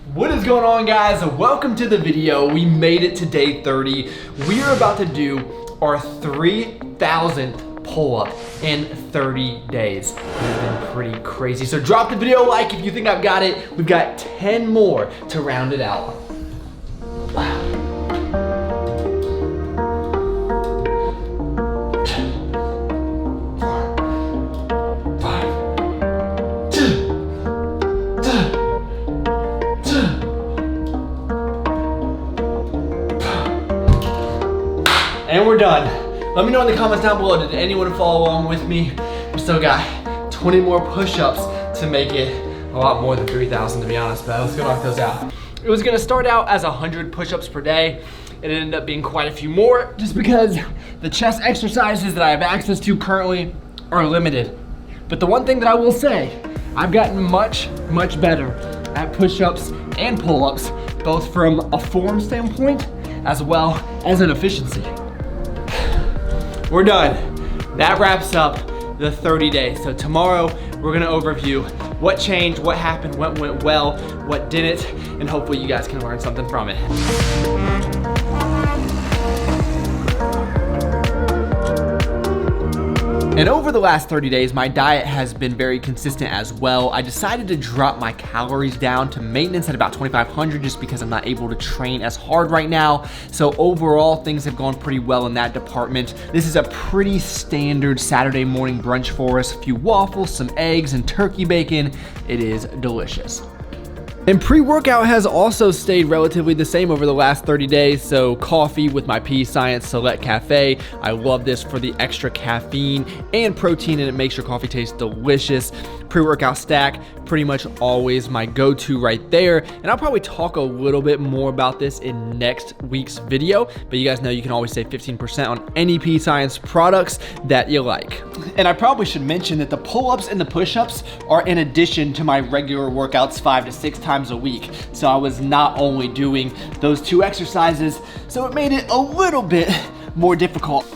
What is going on, guys? Welcome to the video. We made it to day 30. We are about to do our 3,000th pull-up in 30 days. It's been pretty crazy. So drop the video a like if you think I've got it. We've got 10 more to round it out. Wow. And we're done. Let me know in the comments down below, did anyone follow along with me? We still got 20 more push-ups to make it a lot more than 3,000 to be honest, but let's go knock those out. It was gonna start out as 100 push-ups per day. It ended up being quite a few more just because the chest exercises that I have access to currently are limited. But the one thing that I will say, I've gotten much, much better at push-ups and pull-ups, both from a form standpoint as well as an efficiency. We're done. That wraps up the 30 days. So tomorrow we're gonna overview what changed, what happened, what went well, what didn't, and hopefully you guys can learn something from it. And over the last 30 days, my diet has been very consistent as well. I decided to drop my calories down to maintenance at about 2,500 just because I'm not able to train as hard right now. So overall, things have gone pretty well in that department. This is a pretty standard Saturday morning brunch for us. A few waffles, some eggs, and turkey bacon. It is delicious. And pre-workout has also stayed relatively the same over the last 30 days. So coffee with my P Science Select Cafe. I love this for the extra caffeine and protein, and it makes your coffee taste delicious. Pre-workout stack, pretty much always my go-to right there. And I'll probably talk a little bit more about this in next week's video, but you guys know you can always save 15% on any P Science products that you like. And I probably should mention that the pull-ups and the push-ups are in addition to my regular workouts 5 to 6 times a week. So I was not only doing those 2 exercises, so it made it a little bit more difficult.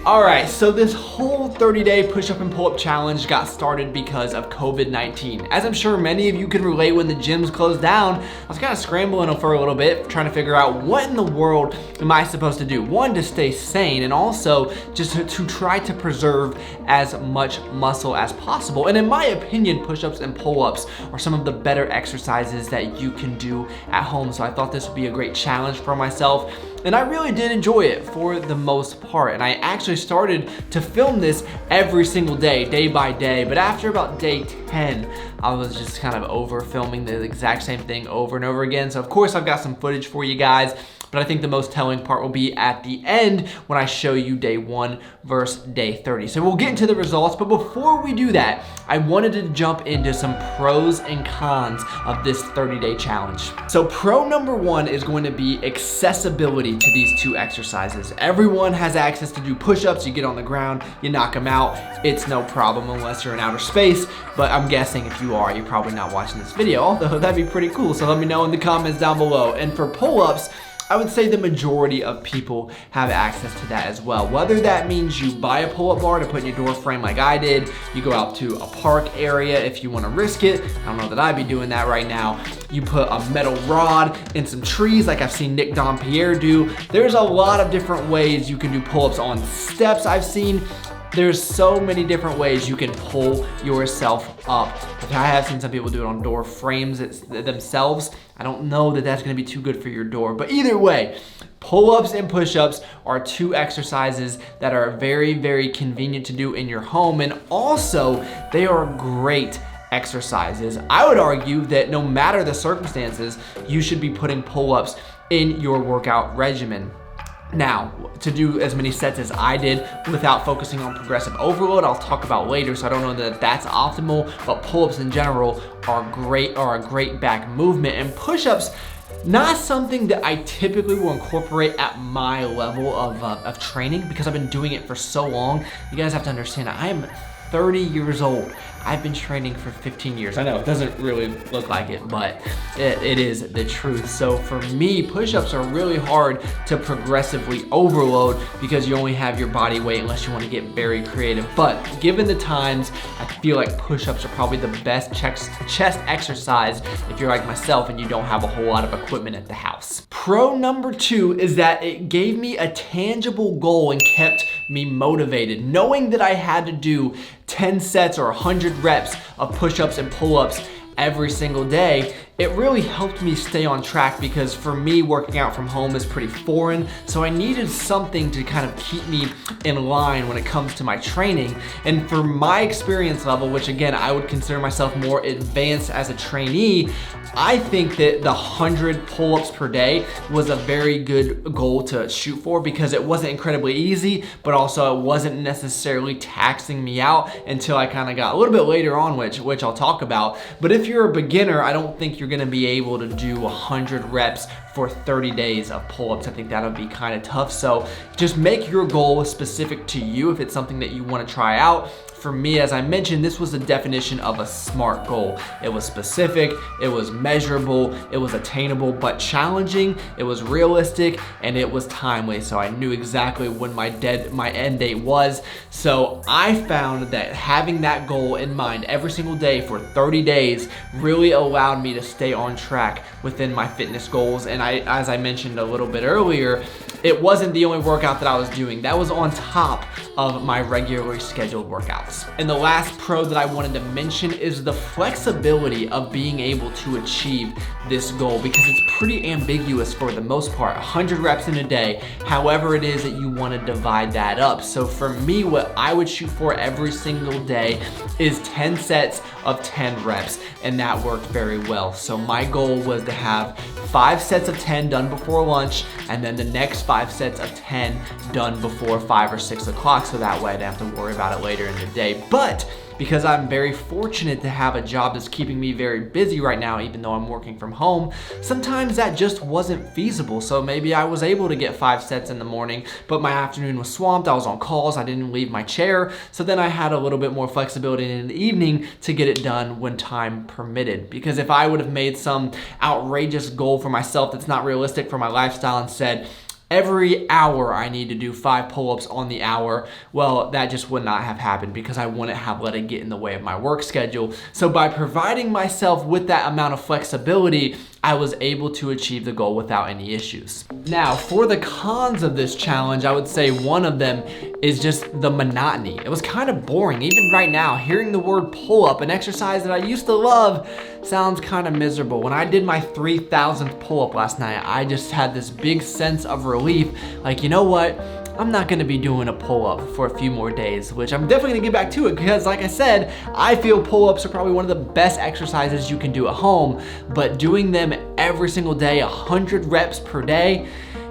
All right, so this whole 30-day push-up and pull-up challenge got started because of COVID-19. As I'm sure many of you can relate, when the gyms closed down, I was kind of scrambling for a little bit, trying to figure out what in the world am I supposed to do? One, to stay sane, and also just to try to preserve as much muscle as possible. And in my opinion, push-ups and pull-ups are some of the better exercises that you can do at home. So I thought this would be a great challenge for myself. And I really did enjoy it for the most part. And I actually started to film this every single day, day by day. But after about day 10, I was just kind of over filming the exact same thing over and over again. So of course I've got some footage for you guys, but I think the most telling part will be at the end when I show you day 1 versus day 30. So we'll get into the results, but before we do that, I wanted to jump into some pros and cons of this 30-day challenge. So pro number 1 is going to be accessibility to these 2 exercises. Everyone has access to do push-ups. You get on the ground, you knock them out. It's no problem unless you're in outer space, but I'm guessing if you are, you're probably not watching this video, although that'd be pretty cool. So let me know in the comments down below. And for pull-ups, I would say the majority of people have access to that as well. Whether that means you buy a pull-up bar to put in your door frame like I did, you go out to a park area if you want to risk it. I don't know that I'd be doing that right now. You put a metal rod in some trees like I've seen Nick Dompierre do. There's a lot of different ways you can do pull-ups on steps I've seen. There's so many different ways you can pull yourself up. I have seen some people do it on door frames themselves. I don't know that that's gonna be too good for your door, but either way, pull-ups and push-ups are 2 exercises that are very, very convenient to do in your home, and also they are great exercises. I would argue that no matter the circumstances, you should be putting pull-ups in your workout regimen. Now, to do as many sets as I did without focusing on progressive overload, I'll talk about later, so I don't know that that's optimal, but pull-ups in general are a great back movement. And push-ups, not something that I typically will incorporate at my level of training because I've been doing it for so long. You guys have to understand, I am 30 years old. I've been training for 15 years. I know it doesn't really look like it, but it is the truth. So for me, push-ups are really hard to progressively overload because you only have your body weight unless you want to get very creative. But given the times, I feel like push-ups are probably the best chest exercise if you're like myself and you don't have a whole lot of equipment at the house. Pro number 2 is that it gave me a tangible goal and kept me motivated. Knowing that I had to do 10 sets or 100 reps of push-ups and pull-ups every single day, it really helped me stay on track because for me, working out from home is pretty foreign. So I needed something to kind of keep me in line when it comes to my training. And for my experience level, which again, I would consider myself more advanced as a trainee, I think that the 100 pull-ups per day was a very good goal to shoot for because it wasn't incredibly easy, but also it wasn't necessarily taxing me out until I kind of got a little bit later on, which I'll talk about. But if you're a beginner, I don't think you're gonna be able to do 100 reps for 30 days of pull-ups. I think that'll be kind of tough. So just make your goal specific to you if it's something that you want to try out. For me, as I mentioned, this was the definition of a SMART goal. It was specific, it was measurable, it was attainable, but challenging, it was realistic, and it was timely. So I knew exactly when my end date was. So I found that having that goal in mind every single day for 30 days really allowed me to stay on track within my fitness goals. And as I mentioned a little bit earlier, it wasn't the only workout that I was doing. That was on top of my regularly scheduled workouts. And the last pro that I wanted to mention is the flexibility of being able to achieve this goal because it's pretty ambiguous for the most part. 100 reps in a day, however it is that you want to divide that up. So for me, what I would shoot for every single day is 10 sets of 10 reps, and that worked very well. So my goal was to have 5 sets of 10 done before lunch, and then the next 5 sets of 10 done before 5 or 6 o'clock, so that way I didn't have to worry about it later in the day. But because I'm very fortunate to have a job that's keeping me very busy right now, even though I'm working from home, sometimes that just wasn't feasible. So maybe I was able to get 5 sets in the morning, but my afternoon was swamped. I was on calls, I didn't leave my chair. So then I had a little bit more flexibility in the evening to get it done when time permitted. Because if I would have made some outrageous goal for myself that's not realistic for my lifestyle and said, every hour I need to do 5 pull-ups on the hour, well, that just would not have happened because I wouldn't have let it get in the way of my work schedule. So by providing myself with that amount of flexibility, I was able to achieve the goal without any issues. Now, for the cons of this challenge, I would say one of them is just the monotony. It was kind of boring. Even right now, hearing the word pull-up, an exercise that I used to love, sounds kind of miserable. When I did my 3,000th pull-up last night, I just had this big sense of relief. Like, you know what? I'm not gonna be doing a pull-up for a few more days, which I'm definitely gonna get back to it because like I said, I feel pull-ups are probably one of the best exercises you can do at home, but doing them every single day, 100 reps per day,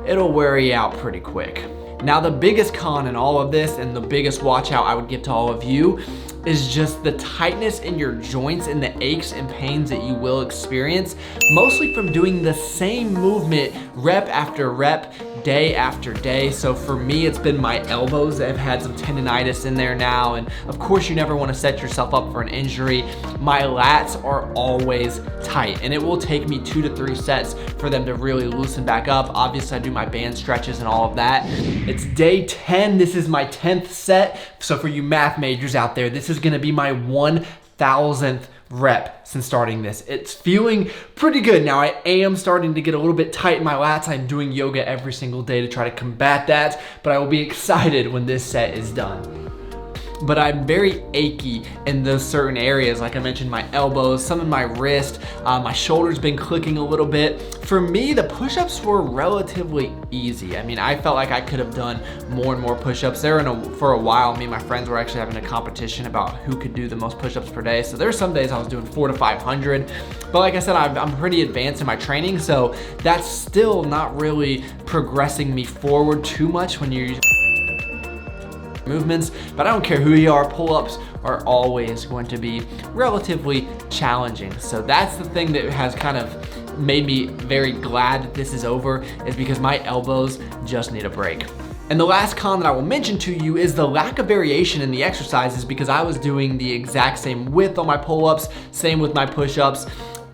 it'll wear you out pretty quick. Now the biggest con in all of this and the biggest watch out I would give to all of you is just the tightness in your joints and the aches and pains that you will experience, mostly from doing the same movement rep after rep, day after day. So for me, it's been my elbows that have had some tendonitis in there now. And of course, you never want to set yourself up for an injury. My lats are always tight and it will take me 2 to 3 sets for them to really loosen back up. Obviously, I do my band stretches and all of that. It's day 10. This is my 10th set. So for you math majors out there, this is gonna be my 1,000th rep since starting this. It's feeling pretty good. Now I am starting to get a little bit tight in my lats. I'm doing yoga every single day to try to combat that, but I will be excited when this set is done. But I'm very achy in those certain areas. Like I mentioned, my elbows, some of my wrist, my shoulder's been clicking a little bit. For me, the push-ups were relatively easy. I mean, I felt like I could have done more and more push-ups. For a while, me and my friends were actually having a competition about who could do the most push-ups per day. So there's some days I was doing 400 to 500. But like I said, I'm pretty advanced in my training, so that's still not really progressing me forward too much when you're movements, but I don't care who you are, pull-ups are always going to be relatively challenging. So that's the thing that has kind of made me very glad that this is over, is because my elbows just need a break. And the last con that I will mention to you is the lack of variation in the exercises, because I was doing the exact same width on my pull-ups, same with my push-ups.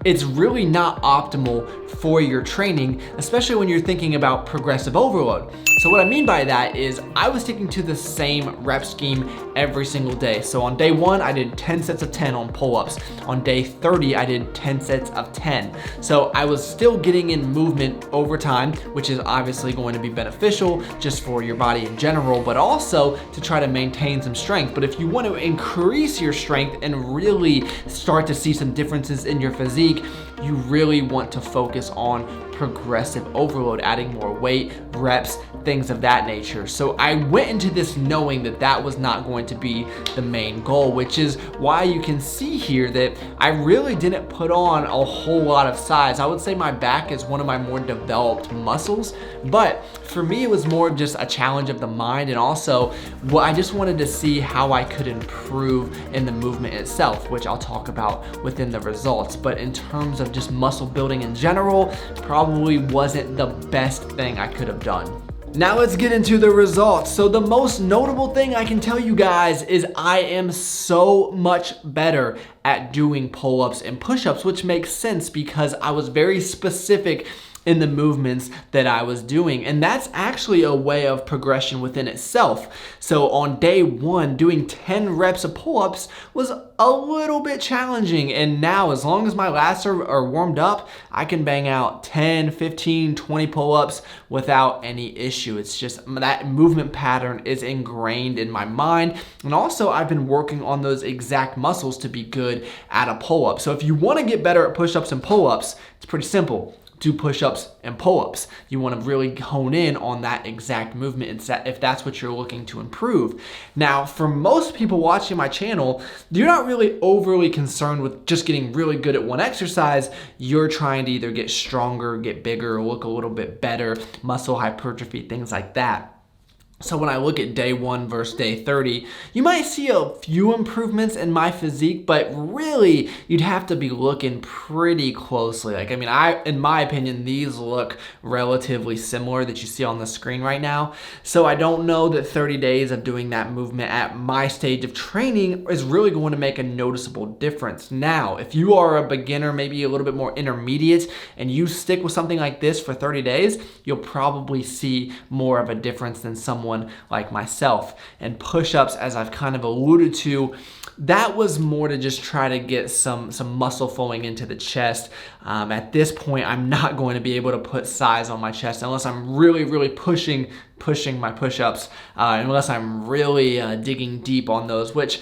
It's really not optimal for your training, especially when you're thinking about progressive overload. So what I mean by that is I was sticking to the same rep scheme every single day. So on day 1, I did 10 sets of 10 on pull-ups. On day 30, I did 10 sets of 10. So I was still getting in movement over time, which is obviously going to be beneficial just for your body in general, but also to try to maintain some strength. But if you want to increase your strength and really start to see some differences in your physique, you really want to focus on progressive overload, adding more weight, reps, things of that nature. So I went into this knowing that that was not going to be the main goal, which is why you can see here that I really didn't put on a whole lot of size. I would say my back is one of my more developed muscles, but for me it was more of just a challenge of the mind, and also I just wanted to see how I could improve in the movement itself, which I'll talk about within the results. But in terms of just muscle building in general, probably wasn't the best thing I could have done. Now let's get into the results. So the most notable thing I can tell you guys is I am so much better at doing pull-ups and push-ups, which makes sense because I was very specific in the movements that I was doing. And that's actually a way of progression within itself. So on day 1, doing 10 reps of pull-ups was a little bit challenging. And now, as long as my lats are warmed up, I can bang out 10, 15, 20 pull-ups without any issue. It's just that movement pattern is ingrained in my mind. And also I've been working on those exact muscles to be good at a pull-up. So if you want to get better at push-ups and pull-ups, it's pretty simple. Do push-ups and pull-ups. You want to really hone in on that exact movement if that's what you're looking to improve. Now, for most people watching my channel, you're not really overly concerned with just getting really good at one exercise. You're trying to either get stronger, get bigger, look a little bit better, muscle hypertrophy, things like that. So when I look at day 1 versus day 30, you might see a few improvements in my physique, but really you'd have to be looking pretty closely. In my opinion, these look relatively similar that you see on the screen right now. So I don't know that 30 days of doing that movement at my stage of training is really going to make a noticeable difference. Now, if you are a beginner, maybe a little bit more intermediate, and you stick with something like this for 30 days, you'll probably see more of a difference than someone like myself. And push-ups, as I've kind of alluded to, that was more to just try to get some muscle flowing into the chest. At this point, I'm not going to be able to put size on my chest unless I'm really pushing my push-ups, unless I'm really digging deep on those, which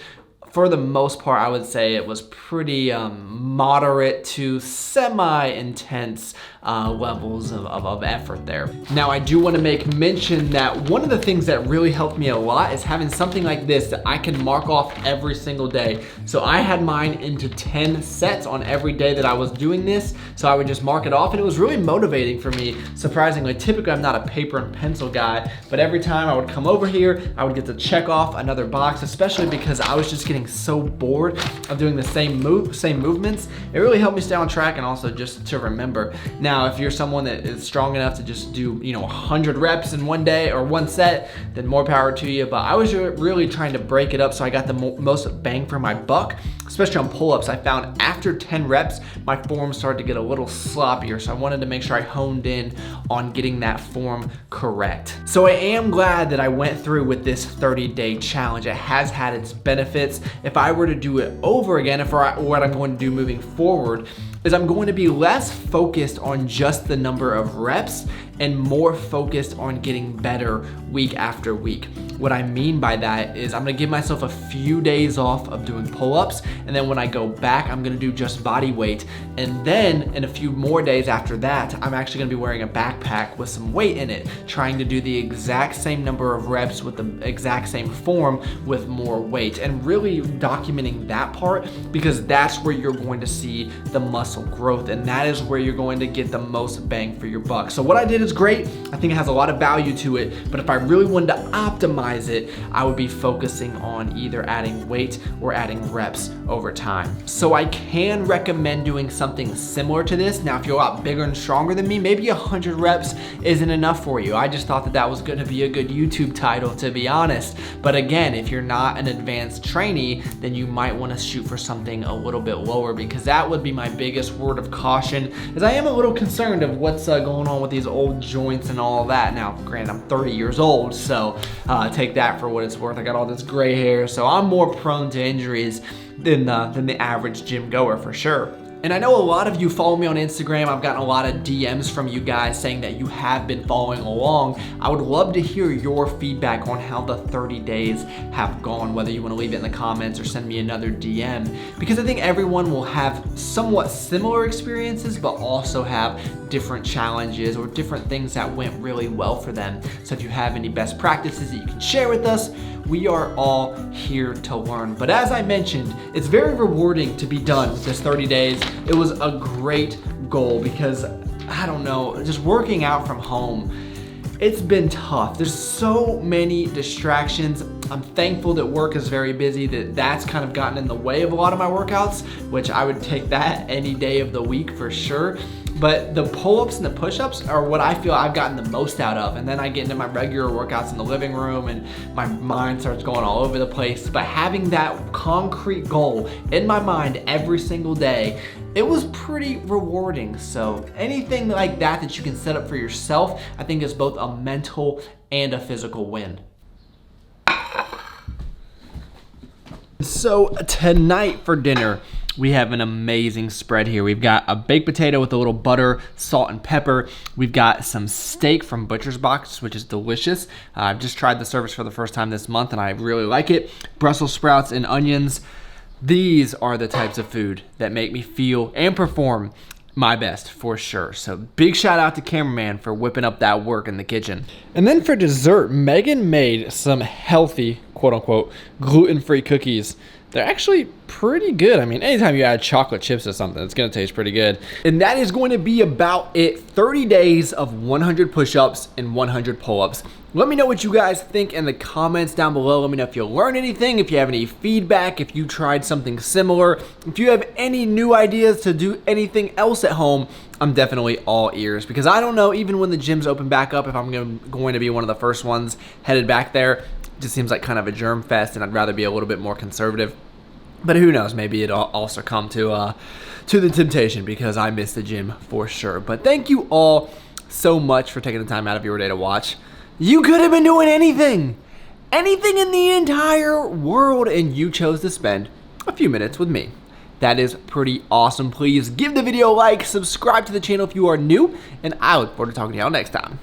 for the most part, I would say it was pretty moderate to semi-intense levels of effort there. Now, I do want to make mention that one of the things that really helped me a lot is having something like this that I can mark off every single day. So I had mine into 10 sets on every day that I was doing this. So I would just mark it off, and it was really motivating for me, surprisingly. Typically, I'm not a paper and pencil guy, but every time I would come over here, I would get to check off another box, especially because I was just getting so bored of doing the same movements. It really helped me stay on track and also just to remember. Now, if you're someone that is strong enough to just do 100 reps in one day or one set, then more power to you. But I was really trying to break it up so I got the most bang for my buck, especially on pull-ups. I found after 10 reps, my form started to get a little sloppier, so I wanted to make sure I honed in on getting that form correct. So I am glad that I went through with this 30-day challenge. It has had its benefits. If I were to do it over again, what I'm going to do moving forward is I'm going to be less focused on just the number of reps and more focused on getting better week after week. What I mean by that is I'm gonna give myself a few days off of doing pull-ups, and then when I go back, I'm gonna do just body weight. And then in a few more days after that, I'm actually gonna be wearing a backpack with some weight in it, trying to do the exact same number of reps with the exact same form with more weight, and really documenting that part, because that's where you're going to see the muscle growth, and that is where you're going to get the most bang for your buck. So what I did is is great. I think it has a lot of value to it, but if I really wanted to optimize it, I would be focusing on either adding weight or adding reps over time. So I can recommend doing something similar to this. Now, if you're a lot bigger and stronger than me, maybe 100 reps isn't enough for you. I just thought that that was gonna be a good YouTube title, to be honest. But again, if you're not an advanced trainee, then you might wanna shoot for something a little bit lower, because that would be my biggest word of caution, as I am a little concerned of what's going on with these old joints and all that. Now, granted, I'm 30 years old, so take that for what it's worth. I got all this gray hair, so I'm more prone to injuries than the average gym goer for sure. And I know a lot of you follow me on Instagram. I've gotten a lot of DMs from you guys saying that you have been following along. I would love to hear your feedback on how the 30 days have gone, whether you want to leave it in the comments or send me another DM, because I think everyone will have somewhat similar experiences, but also have different challenges or different things that went really well for them. So if you have any best practices that you can share with us, we are all here to learn. But as I mentioned, it's very rewarding to be done with this 30 days. It was a great goal because, I don't know, just working out from home, it's been tough. There's so many distractions. I'm thankful that work is very busy, that's kind of gotten in the way of a lot of my workouts, which I would take that any day of the week for sure. But the pull-ups and the push-ups are what I feel I've gotten the most out of. And then I get into my regular workouts in the living room and my mind starts going all over the place. But having that concrete goal in my mind every single day, it was pretty rewarding. So anything like that you can set up for yourself, I think is both a mental and a physical win. So tonight for dinner, we have an amazing spread here. We've got a baked potato with a little butter, salt, and pepper. We've got some steak from Butcher's Box, which is delicious. I've just tried the service for the first time this month, and I really like it. Brussels sprouts and onions. These are the types of food that make me feel and perform my best for sure. So big shout out to cameraman for whipping up that work in the kitchen. And then for dessert, Megan made some healthy, quote unquote, gluten-free cookies. They're actually pretty good. I mean, anytime you add chocolate chips to something, it's gonna taste pretty good. And that is going to be about it. 30 days of 100 push-ups and 100 pull-ups. Let me know what you guys think in the comments down below. Let me know if you learned anything, if you have any feedback, if you tried something similar, if you have any new ideas to do anything else at home. I'm definitely all ears, because I don't know, even when the gyms open back up, if I'm going to be one of the first ones headed back there. It just seems like kind of a germ fest, and I'd rather be a little bit more conservative. But who knows, maybe it'll also come to the temptation, because I miss the gym for sure. But thank you all so much for taking the time out of your day to watch. You could have been doing anything in the entire world, and you chose to spend a few minutes with me. That is pretty awesome. Please give the video a like, subscribe to the channel if you are new, and I look forward to talking to y'all next time.